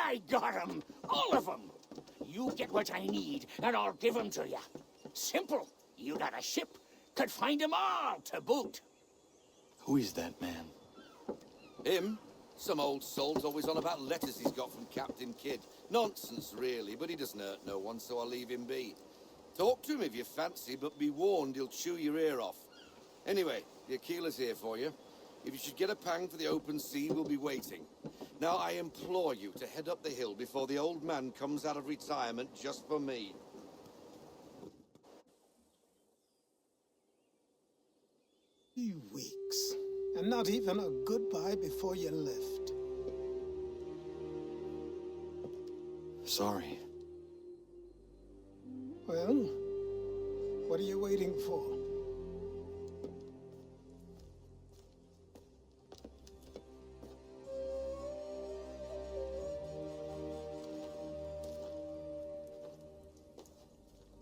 I got 'em! All of 'em! You get what I need, and I'll give 'em to you. Simple. You got a ship. Could find 'em all to boot. Who is that man? Him? Some old soul's always on about letters he's got from Captain Kidd. Nonsense, really, but he doesn't hurt no one, so I'll leave him be. Talk to him if you fancy, but be warned he'll chew your ear off. Anyway, the Aquila's here for you. If you should get a pang for the open sea, we'll be waiting. Now, I implore you to head up the hill before the old man comes out of retirement just for me. 3 weeks, and not even a goodbye before you left. Sorry. Well, what are you waiting for?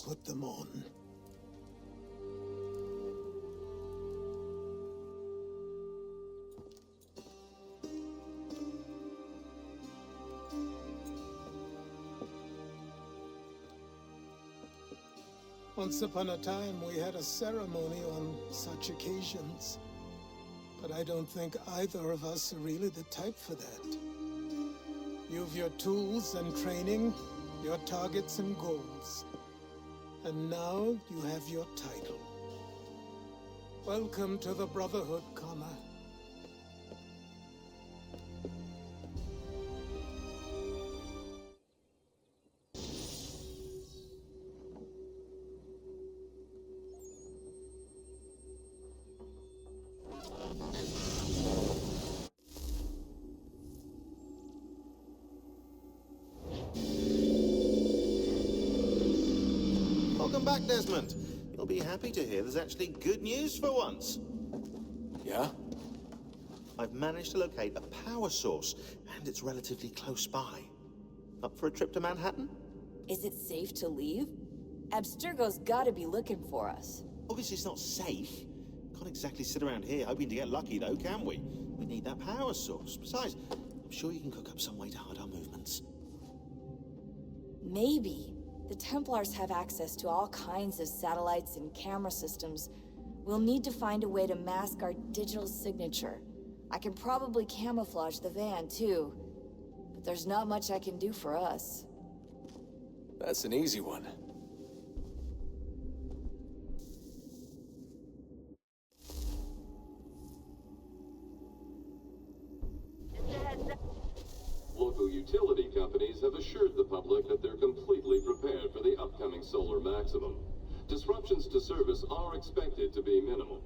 Put them on. Once upon a time, we had a ceremony on such occasions. But I don't think either of us are really the type for that. You've your tools and training, your targets and goals. And now you have your title. Welcome to the Brotherhood, Connor. Welcome back, Desmond. You'll be happy to hear there's actually good news for once. Yeah? I've managed to locate a power source, and it's relatively close by. Up for a trip to Manhattan? Is it safe to leave? Abstergo's gotta be looking for us. Obviously it's not safe. Can't exactly sit around here hoping to get lucky, though, can we? We need that power source. Besides, I'm sure you can cook up some way to hide our movements. Maybe. The Templars have access to all kinds of satellites and camera systems. We'll need to find a way to mask our digital signature. I can probably camouflage the van, too. But there's not much I can do for us. That's an easy one. Local utility companies have assured the public that they're completely prepared for the upcoming solar maximum. Disruptions to service are expected to be minimal.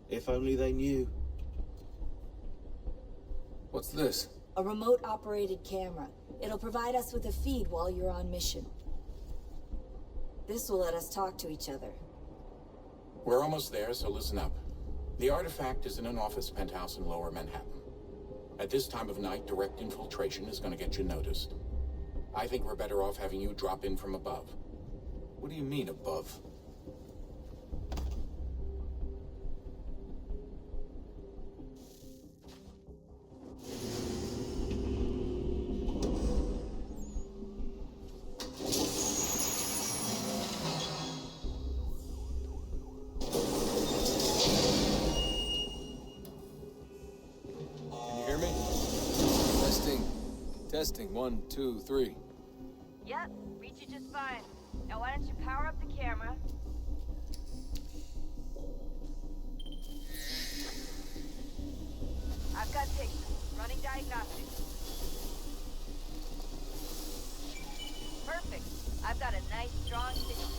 If only they knew. What's this? A remote-operated camera. It'll provide us with a feed while you're on mission. This will let us talk to each other. We're almost there, so listen up. The artifact is in an office penthouse in Lower Manhattan. At this time of night, direct infiltration is going to get you noticed. I think we're better off having you drop in from above. What do you mean, above? Testing, 1, 2, 3. Yep, reach you just fine. Now why don't you power up the camera? I've got pictures. Running diagnostics. Perfect. I've got a nice, strong signal.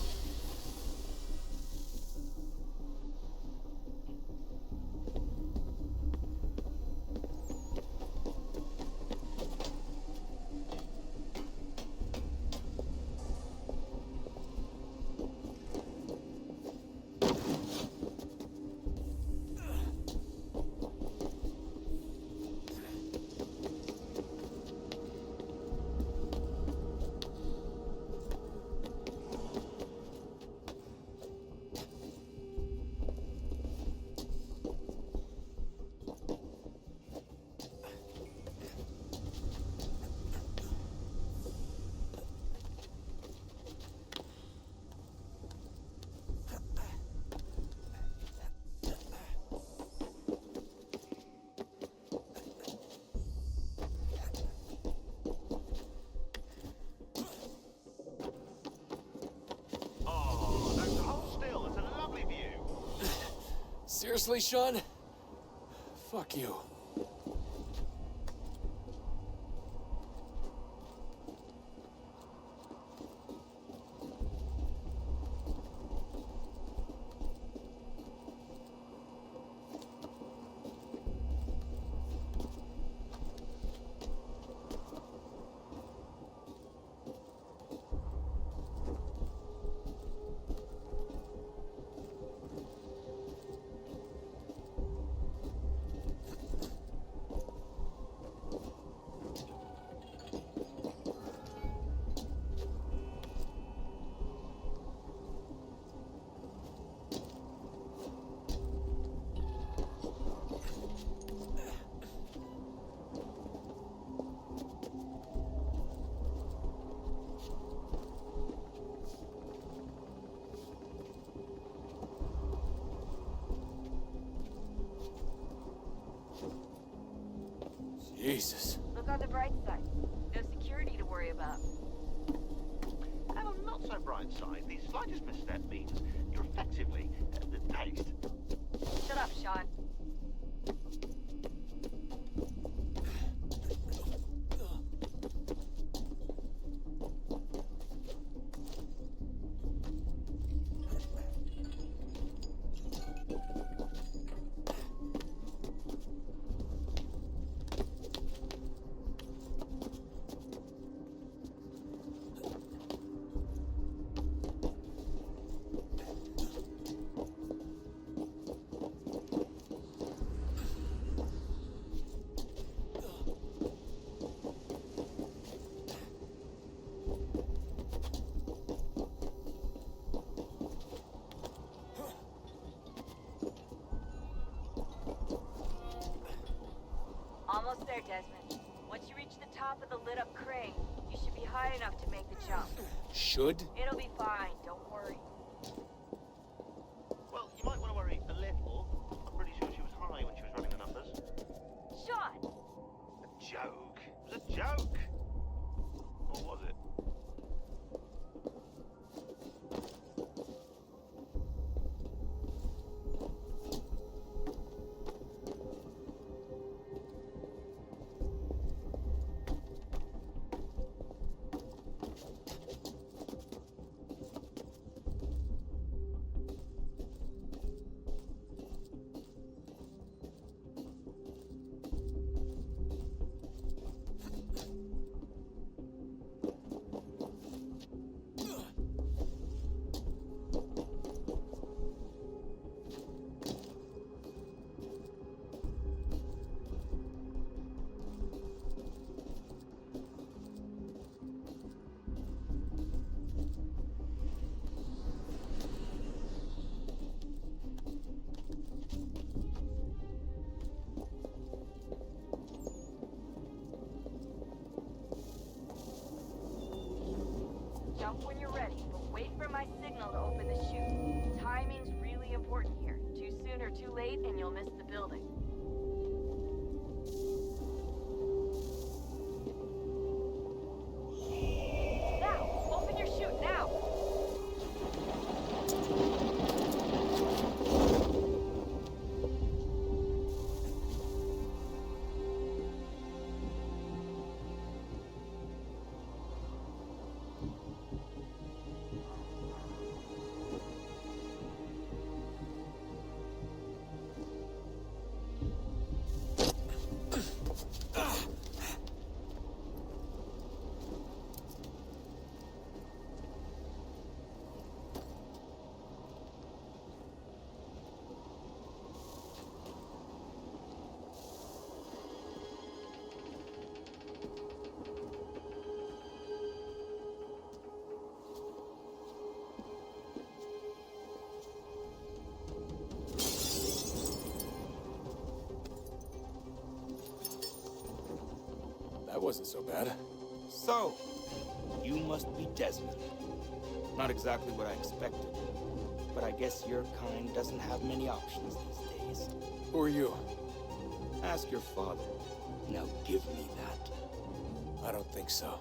Seriously, Sean? Fuck you. Jesus. Look on the bright side. No security to worry about. And on the not so bright side, the slightest misstep means you're effectively tased. Shut up, Sean. Almost there, Desmond. Once you reach the top of the lit-up crane, you should be high enough to make the jump. Should? It'll be fine, don't worry. Well, you might want to worry a little. I'm pretty sure she was high when she was running the numbers. Sean! A joke. It was a joke. Or was it? Jump when you're ready, but wait for my signal to open the chute. Timing's really important here. Too soon or too late, and you'll miss the building. Now! Open your chute, now! That wasn't so bad. So, you must be Desmond. Not exactly what I expected, but I guess your kind doesn't have many options these days. Who are you? Ask your father. Now give me that. I don't think so.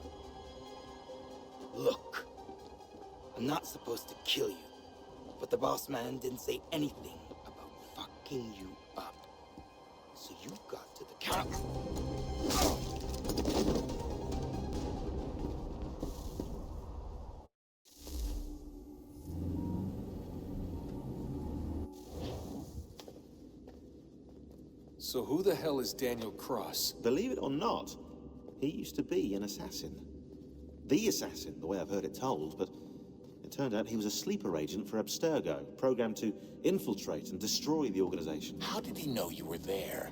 Look, I'm not supposed to kill you, but the boss man didn't say anything about fuck backing you up. So you've got to the count. So who the hell is Daniel Cross? Believe it or not, he used to be an assassin. The assassin, the way I've heard it told, but it turned out he was a sleeper agent for Abstergo, programmed to infiltrate and destroy the organization. How did he know you were there?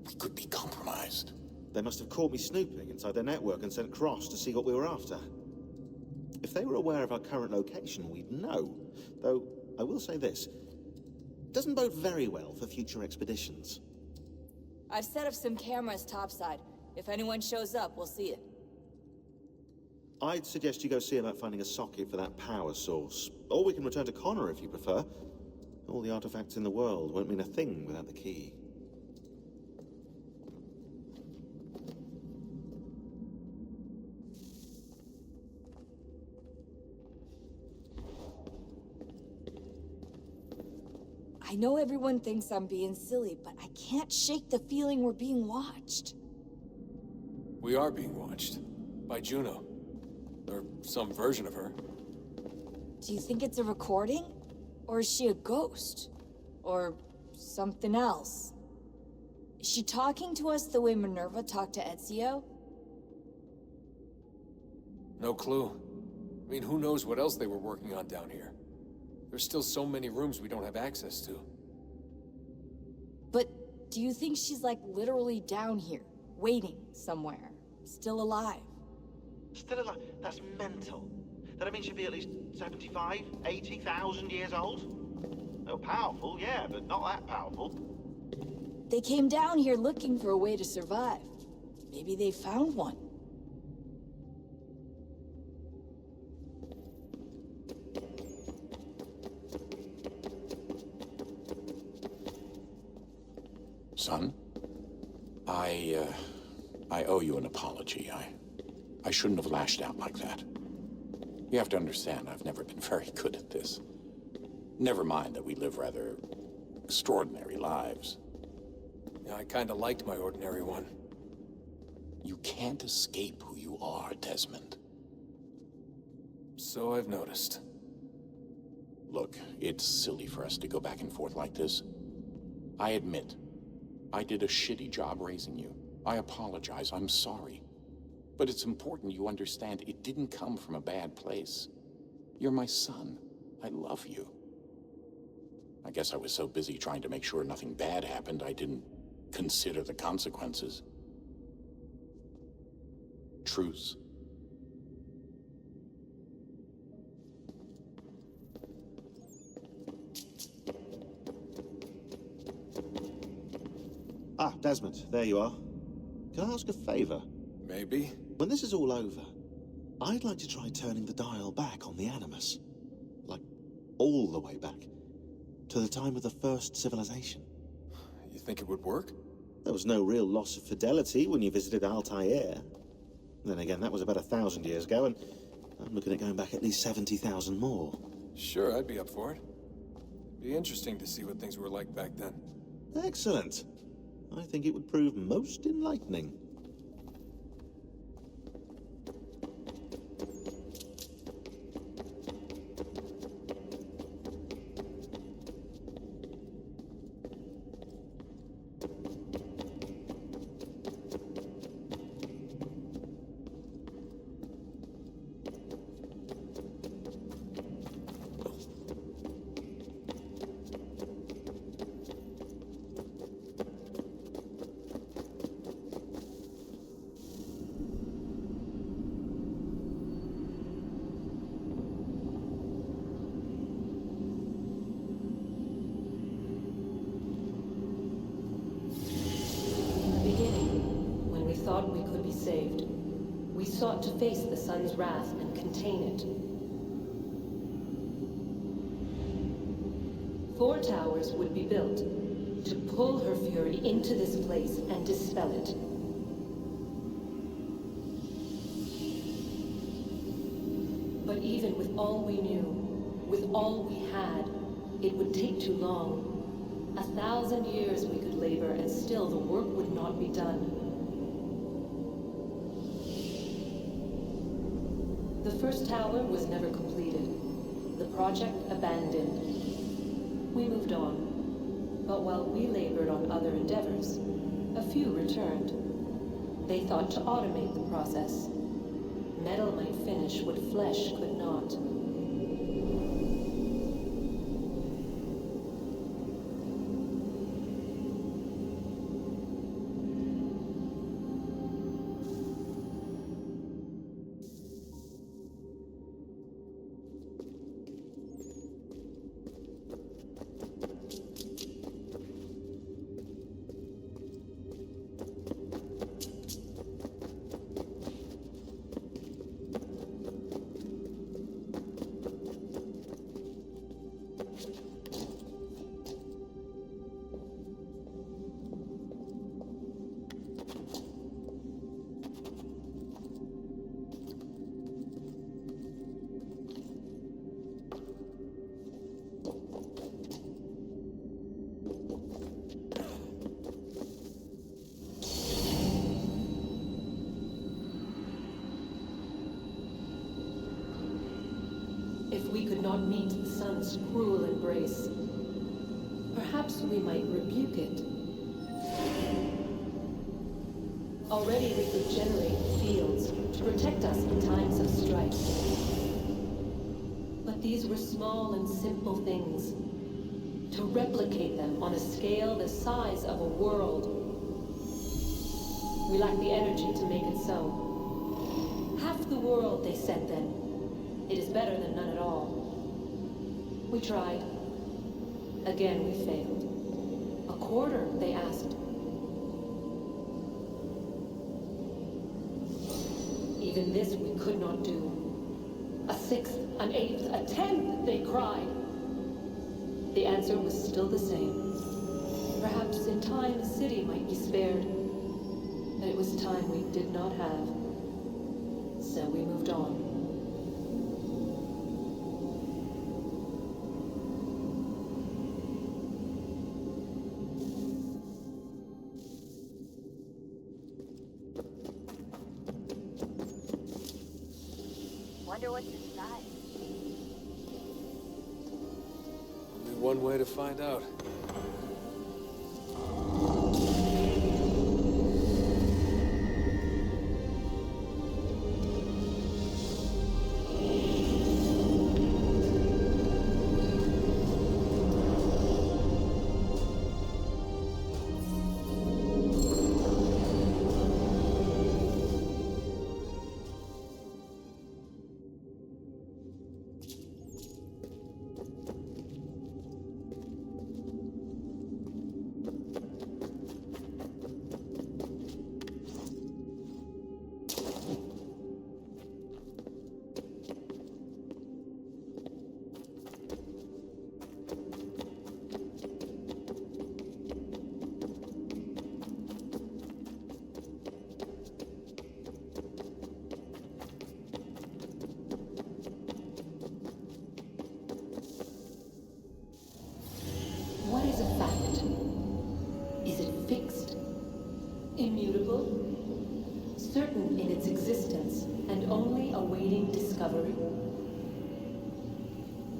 We could be compromised. They must have caught me snooping inside their network and sent Cross to see what we were after. If they were aware of our current location, we'd know. Though, I will say this. It doesn't bode very well for future expeditions. I've set up some cameras topside. If anyone shows up, we'll see it. I'd suggest you go see about finding a socket for that power source. Or we can return to Connor if you prefer. All the artifacts in the world won't mean a thing without the key. I know everyone thinks I'm being silly, but I can't shake the feeling we're being watched. We are being watched. By Juno. Or some version of her. Do you think it's a recording? Or is she a ghost? Or something else? Is she talking to us the way Minerva talked to Ezio? No clue. I mean, who knows what else they were working on down here? There's still so many rooms we don't have access to. But do you think she's like literally down here, waiting somewhere, still alive? Still alive? That's mental. That means she'd be at least 75, 80,000 years old? Oh, powerful, yeah, but not that powerful. They came down here looking for a way to survive. Maybe they found one. Son, I owe you an apology. I shouldn't have lashed out like that. You have to understand, I've never been very good at this. Never mind that we live rather extraordinary lives. Yeah, I kinda liked my ordinary one. You can't escape who you are, Desmond. So I've noticed. Look, it's silly for us to go back and forth like this. I admit, I did a shitty job raising you. I apologize, I'm sorry. But it's important you understand it didn't come from a bad place. You're my son. I love you. I guess I was so busy trying to make sure nothing bad happened, I didn't consider the consequences. Truce. Ah, Desmond, there you are. Can I ask a favor? Maybe. When this is all over, I'd like to try turning the dial back on the Animus. Like, all the way back. To the time of the first civilization. You think it would work? There was no real loss of fidelity when you visited Altair. Then again, that was about 1,000 years ago, and I'm looking at going back at least 70,000 more. Sure, I'd be up for it. Be interesting to see what things were like back then. Excellent. I think it would prove most enlightening. thought we could be saved. We sought to face the sun's wrath and contain it. 4 towers would be built to pull her fury into this place and dispel it. But even with all we knew, with all we had, it would take too long. 1,000 years we could labor, and still the work would not be done. The first tower was never completed. The project abandoned. We moved on. But while we labored on other endeavors, a few returned. They thought to automate the process. Metal might finish what flesh could not. If we could not meet the sun's cruel embrace, perhaps we might rebuke it. Already we could generate fields to protect us in times of strife. But these were small and simple things. To replicate them on a scale the size of a world, we lack the energy to make it so. Half the world, they said then. It is better than none at all. We tried. Again, we failed. A quarter, they asked. Even this we could not do. A sixth, an eighth, a tenth, they cried. The answer was still the same. Perhaps in time the city might be spared. But it was time we did not have. So we moved on. Wonder what's inside. Only one way to find out. What is a fact? Is it fixed? Immutable? Certain in its existence and only awaiting discovery?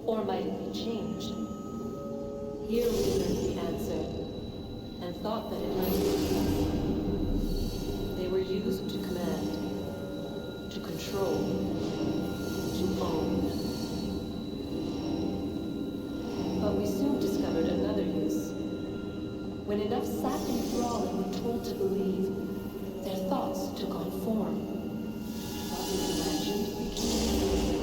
Or might it be changed? Here we learned the answer, and thought that it might be. They were used to command, to control, to own. But we soon discovered another use. When enough sat enthralled and were told to believe, their thoughts took on form. What was imagined became real.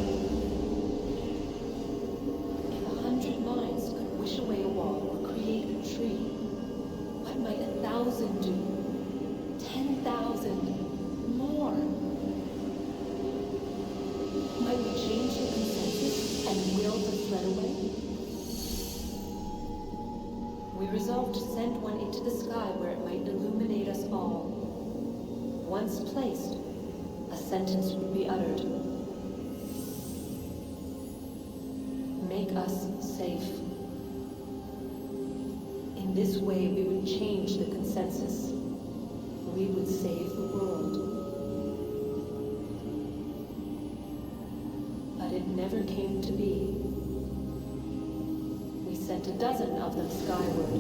If 100 minds could wish away a wall or create a tree, what might 1,000 do? 10,000? More? Might we change the consensus and will the thread away? We resolved to send one into the sky where it might illuminate us all. Once placed, a sentence would be uttered. Make us safe. In this way we would change the consensus. We would save the world. But it never came to be. We sent a dozen of them skyward,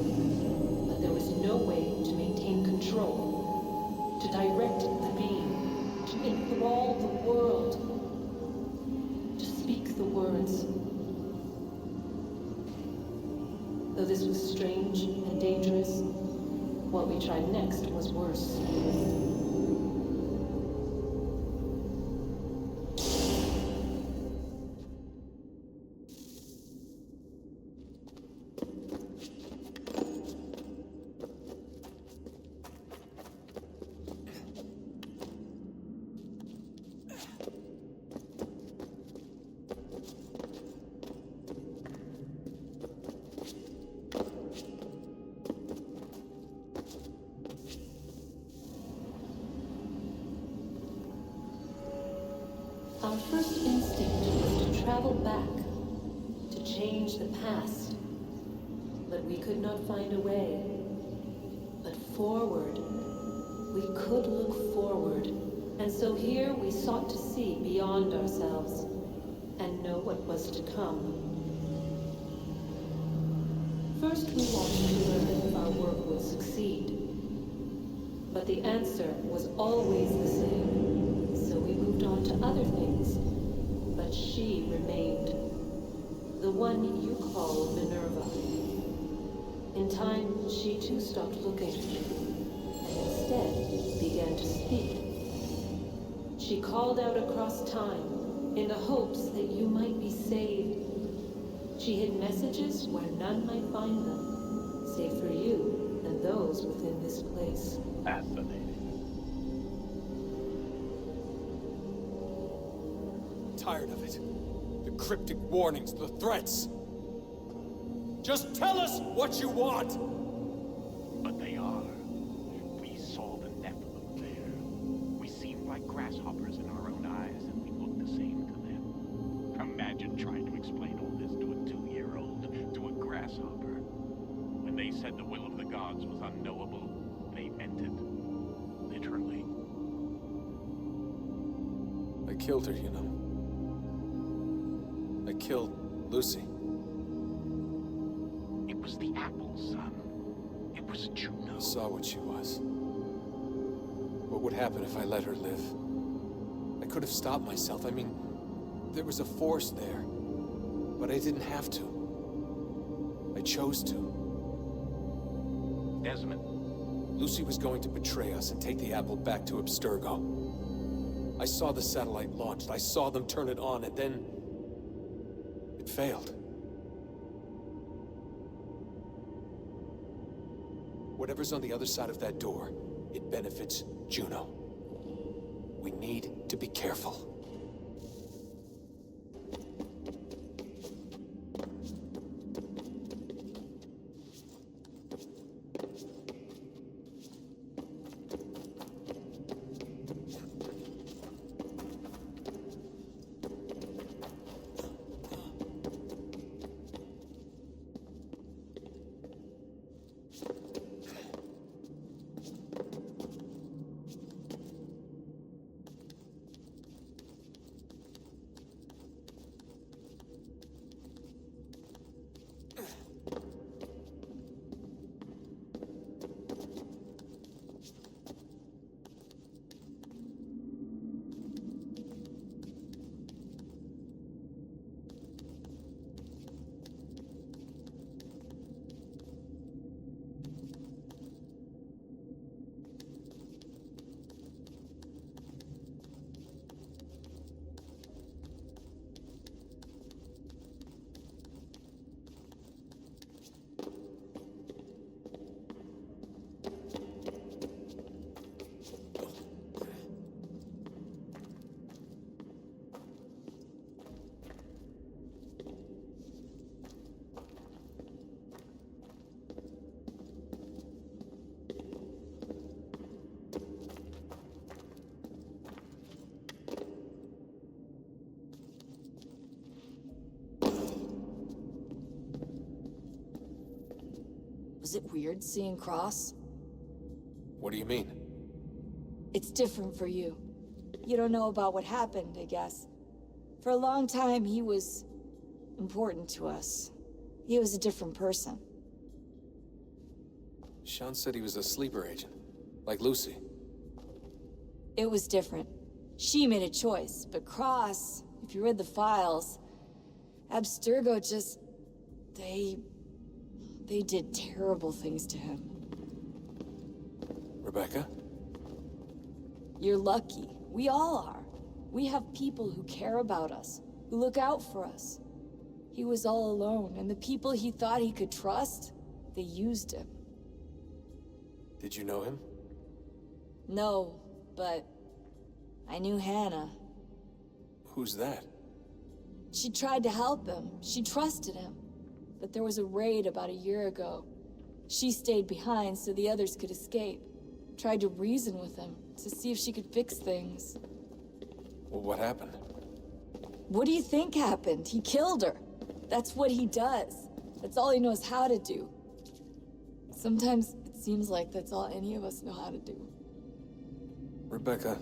but there was no way to maintain control, to direct the beam, to enthrall the world, to speak the words. Though this was strange and dangerous, what we tried next was worse. Our first instinct was to travel back, to change the past. But we could not find a way. But forward, we could look forward. And so here we sought to see beyond ourselves and know what was to come. First we wanted to learn if our work would succeed. But the answer was always the same. So we moved on to other things, but she remained. The one you call Minerva. In time, she too stopped looking, and instead began to speak. She called out across time, in the hopes that you might be saved. She hid messages where none might find them, save for you and those within this place. Fascinating. Tired of it. The cryptic warnings, the threats. Just tell us what you want! But they are. We saw the Nephilim there. We seemed like grasshoppers in our own eyes, and we looked the same to them. Imagine trying to explain all this to a 2-year-old, to a grasshopper. When they said the will of the gods was unknowable, they meant it. Literally. I killed her, you know. I killed Lucy. It was the apple, son. It was Juno. I saw what she was. What would happen if I let her live? I could have stopped myself. I mean, there was a force there. But I didn't have to. I chose to. Desmond. Lucy was going to betray us and take the apple back to Abstergo. I saw the satellite launched. I saw them turn it on, and then it failed. Whatever's on the other side of that door, it benefits Juno. We need to be careful. Was it weird seeing Cross? What do you mean? It's different for you. You don't know about what happened, I guess. For a long time, he was important to us. He was a different person. Sean said he was a sleeper agent, like Lucy. It was different. She made a choice, but Cross, if you read the files, Abstergo just... They did terrible things to him. Rebecca? You're lucky. We all are. We have people who care about us, who look out for us. He was all alone, and the people he thought he could trust, they used him. Did you know him? No, but I knew Hannah. Who's that? She tried to help him. She trusted him. But there was a raid about a year ago. She stayed behind so the others could escape. Tried to reason with him, to see if she could fix things. Well, what happened? What do you think happened? He killed her. That's what he does. That's all he knows how to do. Sometimes it seems like that's all any of us know how to do. Rebecca.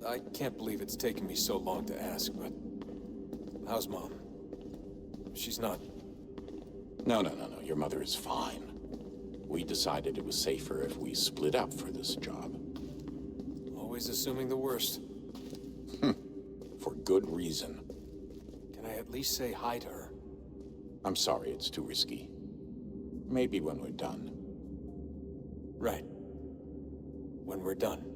I can't believe it's taken me so long to ask, but... how's Mom? She's not... No. Your mother is fine. We decided it was safer if we split up for this job. Always assuming the worst. For good reason. Can I at least say hi to her? I'm sorry, it's too risky. Maybe when we're done. Right. When we're done.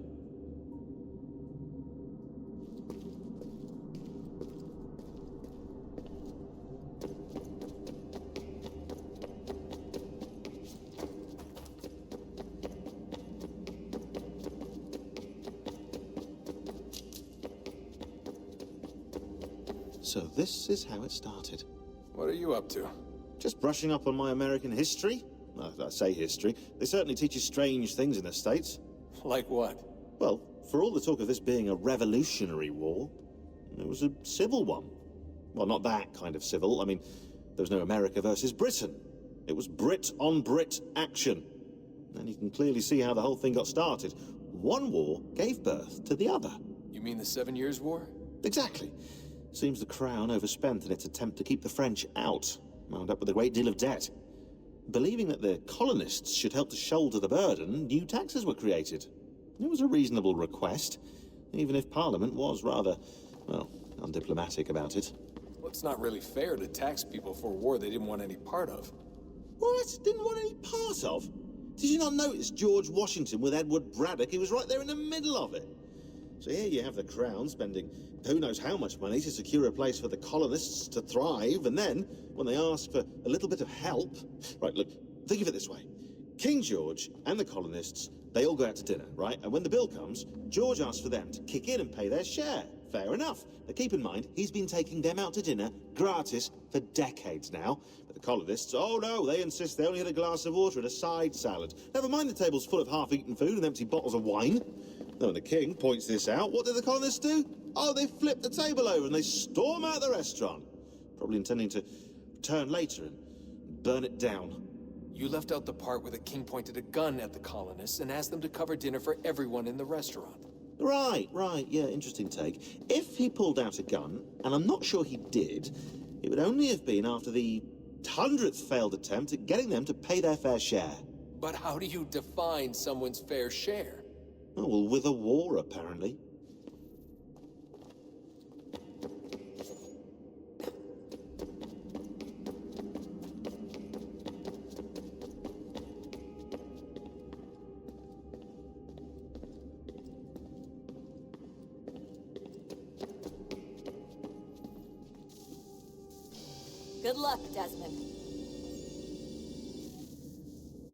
So this is how it started. What are you up to? Just brushing up on my American history. Well, I say history. They certainly teach you strange things in the States. Like what? Well, for all the talk of this being a revolutionary war, it was a civil one. Well, not that kind of civil. I mean, there was no America versus Britain. It was Brit on Brit action. And you can clearly see how the whole thing got started. One war gave birth to the other. You mean the 7 Years' War? Exactly. Seems the Crown overspent in its attempt to keep the French out, wound up with a great deal of debt. Believing that the colonists should help to shoulder the burden, new taxes were created. It was a reasonable request, even if Parliament was rather, well, undiplomatic about it. Well, it's not really fair to tax people for a war they didn't want any part of. What? Didn't want any part of? Did you not notice George Washington with Edward Braddock? He was right there in the middle of it. So here you have the Crown spending who knows how much money to secure a place for the colonists to thrive, and then, when they ask for a little bit of help... Right, look, think of it this way. King George and the colonists, they all go out to dinner, right? And when the bill comes, George asks for them to kick in and pay their share. Fair enough. Now keep in mind, he's been taking them out to dinner, gratis, for decades now. But the colonists, oh no, they insist they only had a glass of water and a side salad. Never mind the table's full of half-eaten food and empty bottles of wine. Now, when the king points this out, what do the colonists do? Oh, they flip the table over and they storm out the restaurant. Probably intending to return later and burn it down. You left out the part where the king pointed a gun at the colonists and asked them to cover dinner for everyone in the restaurant. Right, yeah, interesting take. If he pulled out a gun, and I'm not sure he did, it would only have been after the 100th failed attempt at getting them to pay their fair share. But how do you define someone's fair share? Oh, well, with a war, apparently. Good luck, Desmond.